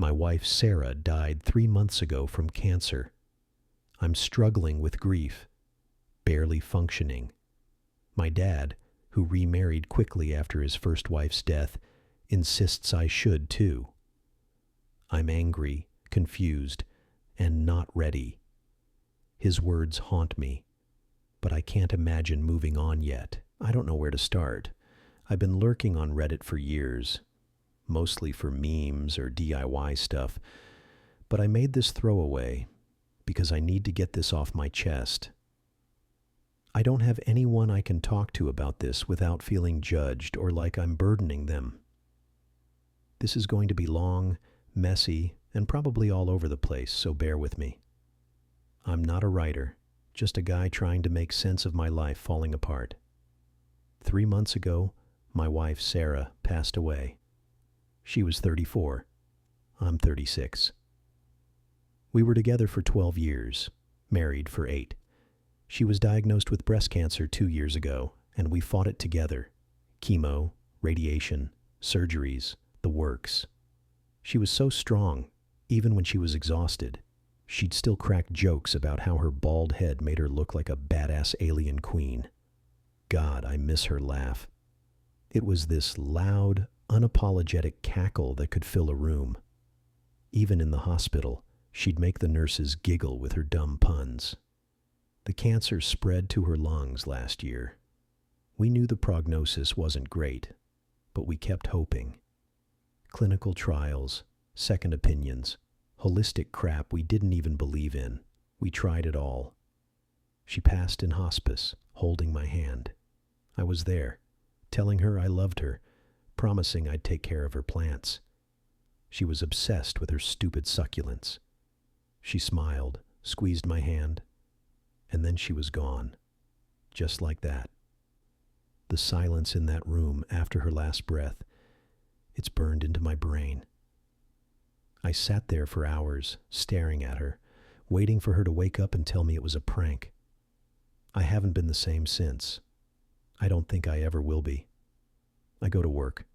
My wife Sarah died 3 months ago from cancer. I'm struggling with grief, barely functioning. My dad, who remarried quickly after his first wife's death, insists I should too. I'm angry, confused, and not ready. His words haunt me, but I can't imagine moving on yet. I don't know where to start. I've been lurking on Reddit for years, mostly for memes or DIY stuff, but I made this throwaway because I need to get this off my chest. I don't have anyone I can talk to about this without feeling judged or like I'm burdening them. This is going to be long, messy, and probably all over the place, so bear with me. I'm not a writer, just a guy trying to make sense of my life falling apart. 3 months ago, my wife Sarah passed away. She was 34. I'm 36. We were together for 12 years, married for 8. She was diagnosed with breast cancer 2 years ago, and we fought it together. Chemo, radiation, surgeries, the works. She was so strong, even when she was exhausted. She'd still crack jokes about how her bald head made her look like a badass alien queen. God, I miss her laugh. It was this loud, unapologetic cackle that could fill a room. Even in the hospital, she'd make the nurses giggle with her dumb puns. The cancer spread to her lungs last year. We knew the prognosis wasn't great, but we kept hoping. Clinical trials, second opinions, holistic crap we didn't even believe in. We tried it all. She passed in hospice, holding my hand. I was there, telling her I loved her, promising I'd take care of her plants. She was obsessed with her stupid succulents. She smiled, squeezed my hand, and then she was gone, just like that. The silence in that room after her last breath, it's burned into my brain. I sat there for hours, staring at her, waiting for her to wake up and tell me it was a prank. I haven't been the same since. I don't think I ever will be. I go to work.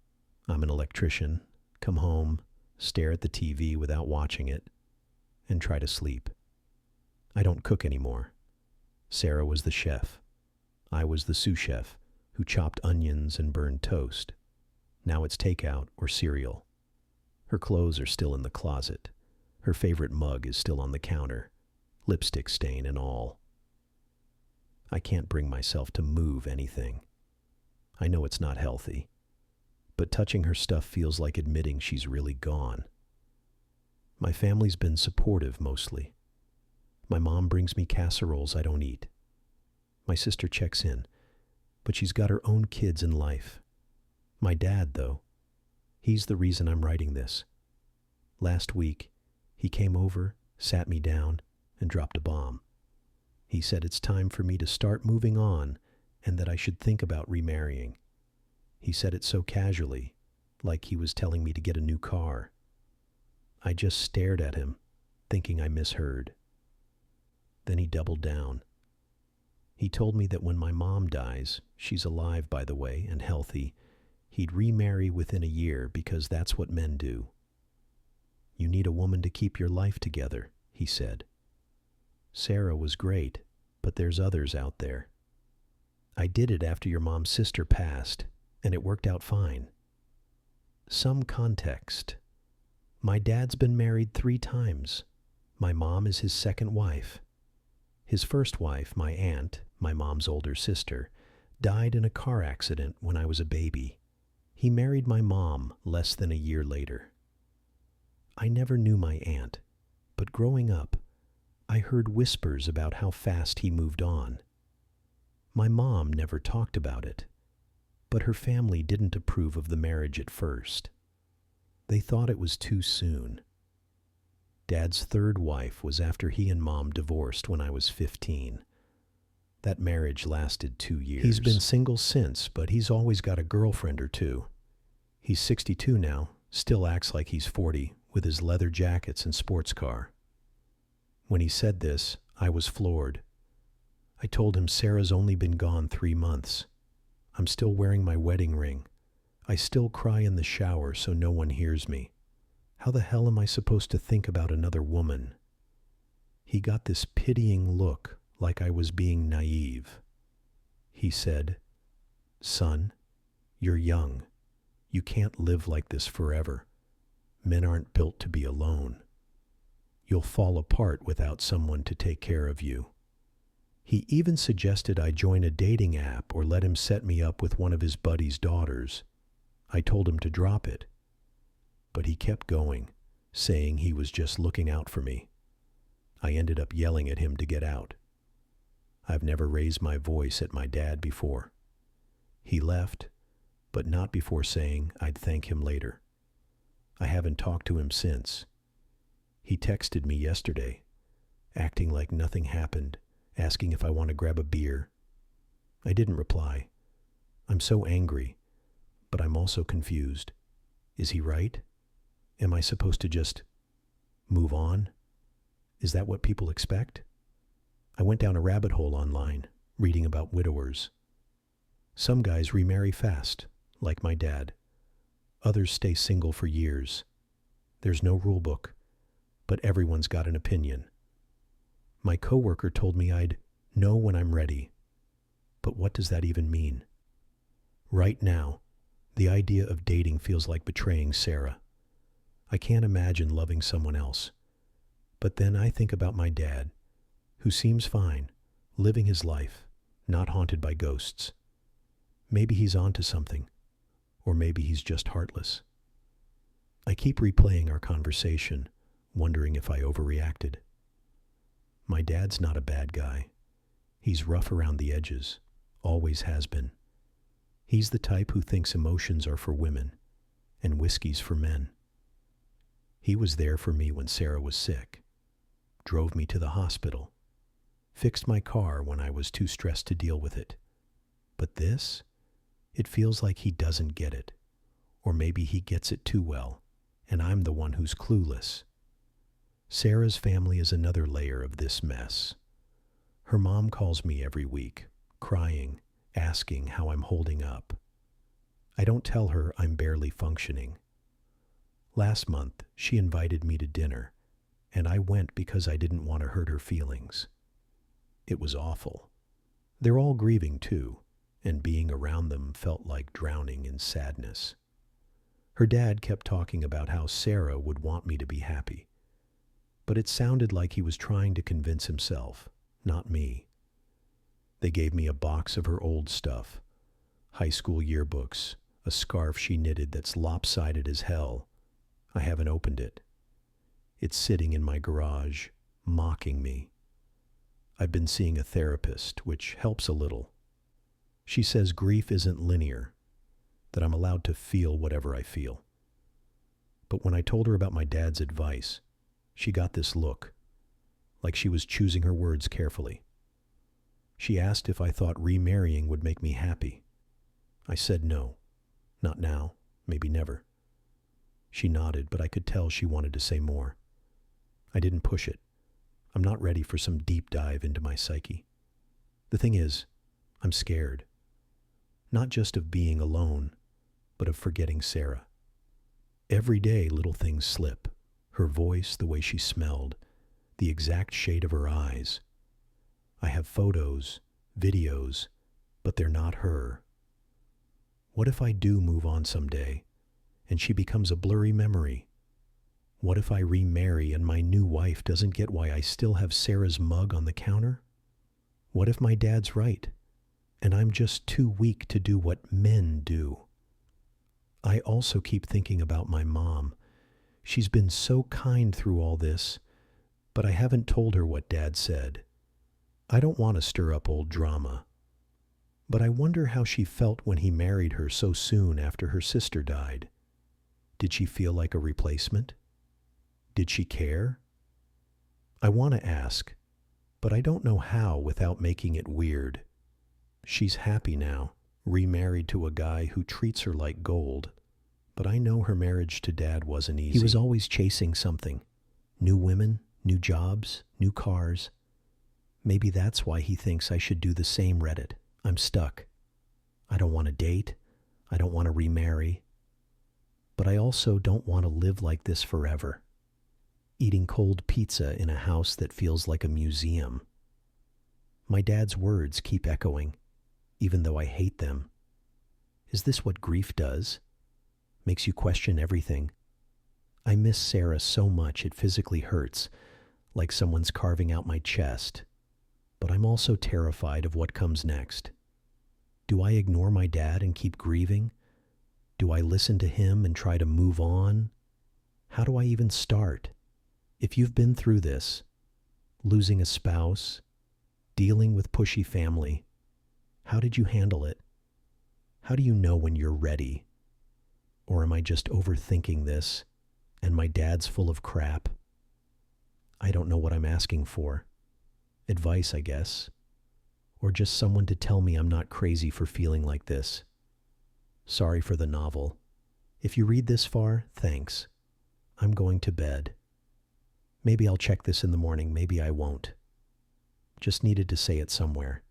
I'm an electrician, come home, stare at the TV without watching it, and try to sleep. I don't cook anymore. Sarah was the chef. I was the sous chef who chopped onions and burned toast. Now it's takeout or cereal. Her clothes are still in the closet. Her favorite mug is still on the counter, lipstick stain and all. I can't bring myself to move anything. I know it's not healthy, but touching her stuff feels like admitting she's really gone. My family's been supportive mostly. My mom brings me casseroles I don't eat. My sister checks in, but she's got her own kids in life. My dad, though, he's the reason I'm writing this. Last week, he came over, sat me down, and dropped a bomb. He said it's time for me to start moving on and that I should think about remarrying. He said it so casually, like he was telling me to get a new car. I just stared at him, thinking I misheard. Then he doubled down. He told me that when my mom dies, she's alive by the way and healthy, he'd remarry within a year because that's what men do. You need a woman to keep your life together, he said. Sarah was great, but there's others out there. I did it after your mom's sister passed, and it worked out fine. Some context. My dad's been married 3 times. My mom is his second wife. His first wife, my aunt, my mom's older sister, died in a car accident when I was a baby. He married my mom less than a year later. I never knew my aunt, but growing up, I heard whispers about how fast he moved on. My mom never talked about it, but her family didn't approve of the marriage at first. They thought it was too soon. Dad's third wife was after he and Mom divorced when I was 15. That marriage lasted 2 years. He's been single since, but he's always got a girlfriend or two. He's 62 now, still acts like he's 40, with his leather jackets and sports car. When he said this, I was floored. I told him Sarah's only been gone 3 months. I'm still wearing my wedding ring. I still cry in the shower so no one hears me. How the hell am I supposed to think about another woman? He got this pitying look, like I was being naive. He said, "Son, you're young. You can't live like this forever. Men aren't built to be alone. You'll fall apart without someone to take care of you." He even suggested I join a dating app or let him set me up with one of his buddy's daughters. I told him to drop it. But he kept going, saying he was just looking out for me. I ended up yelling at him to get out. I've never raised my voice at my dad before. He left, but not before saying I'd thank him later. I haven't talked to him since. He texted me yesterday, acting like nothing happened, asking if I want to grab a beer. I didn't reply. I'm so angry, but I'm also confused. Is he right? Am I supposed to just move on? Is that what people expect? I went down a rabbit hole online, reading about widowers. Some guys remarry fast, like my dad. Others stay single for years. There's no rule book, but everyone's got an opinion. My coworker told me I'd know when I'm ready. But what does that even mean? Right now, the idea of dating feels like betraying Sarah. I can't imagine loving someone else. But then I think about my dad, who seems fine, living his life, not haunted by ghosts. Maybe he's onto something, or maybe he's just heartless. I keep replaying our conversation, wondering if I overreacted. My dad's not a bad guy. He's rough around the edges, always has been. He's the type who thinks emotions are for women, and whiskey's for men. He was there for me when Sarah was sick, drove me to the hospital, fixed my car when I was too stressed to deal with it. But this, it feels like he doesn't get it, or maybe he gets it too well, and I'm the one who's clueless. Sarah's family is another layer of this mess. Her mom calls me every week, crying, asking how I'm holding up. I don't tell her I'm barely functioning. Last month, she invited me to dinner, and I went because I didn't want to hurt her feelings. It was awful. They're all grieving too, and being around them felt like drowning in sadness. Her dad kept talking about how Sarah would want me to be happy, but it sounded like he was trying to convince himself, not me. They gave me a box of her old stuff, high school yearbooks, a scarf she knitted that's lopsided as hell. I haven't opened it. It's sitting in my garage, mocking me. I've been seeing a therapist, which helps a little. She says grief isn't linear, that I'm allowed to feel whatever I feel. But when I told her about my dad's advice, she got this look, like she was choosing her words carefully. She asked if I thought remarrying would make me happy. I said no. Not now, maybe never. She nodded, but I could tell she wanted to say more. I didn't push it. I'm not ready for some deep dive into my psyche. The thing is, I'm scared. Not just of being alone, but of forgetting Sarah. Every day little things slip. Her voice, the way she smelled, the exact shade of her eyes. I have photos, videos, but they're not her. What if I do move on someday, and she becomes a blurry memory? What if I remarry and my new wife doesn't get why I still have Sarah's mug on the counter? What if my dad's right, and I'm just too weak to do what men do? I also keep thinking about my mom. She's been so kind through all this, but I haven't told her what Dad said. I don't want to stir up old drama, but I wonder how she felt when he married her so soon after her sister died. Did she feel like a replacement? Did she care? I want to ask, but I don't know how without making it weird. She's happy now, remarried to a guy who treats her like gold, but I know her marriage to Dad wasn't easy. He was always chasing something. New women, new jobs, new cars. Maybe that's why he thinks I should do the same. Reddit. I'm stuck. I don't want to date. I don't want to remarry. But I also don't want to live like this forever, eating cold pizza in a house that feels like a museum. My dad's words keep echoing, even though I hate them. Is this what grief does? Makes you question everything. I miss Sarah so much it physically hurts, like someone's carving out my chest. But I'm also terrified of what comes next. Do I ignore my dad and keep grieving? Do I listen to him and try to move on? How do I even start? If you've been through this, losing a spouse, dealing with pushy family, how did you handle it? How do you know when you're ready? Or am I just overthinking this and my dad's full of crap? I don't know what I'm asking for. Advice, I guess. Or just someone to tell me I'm not crazy for feeling like this. Sorry for the novel. If you read this far, thanks. I'm going to bed. Maybe I'll check this in the morning, maybe I won't. Just needed to say it somewhere.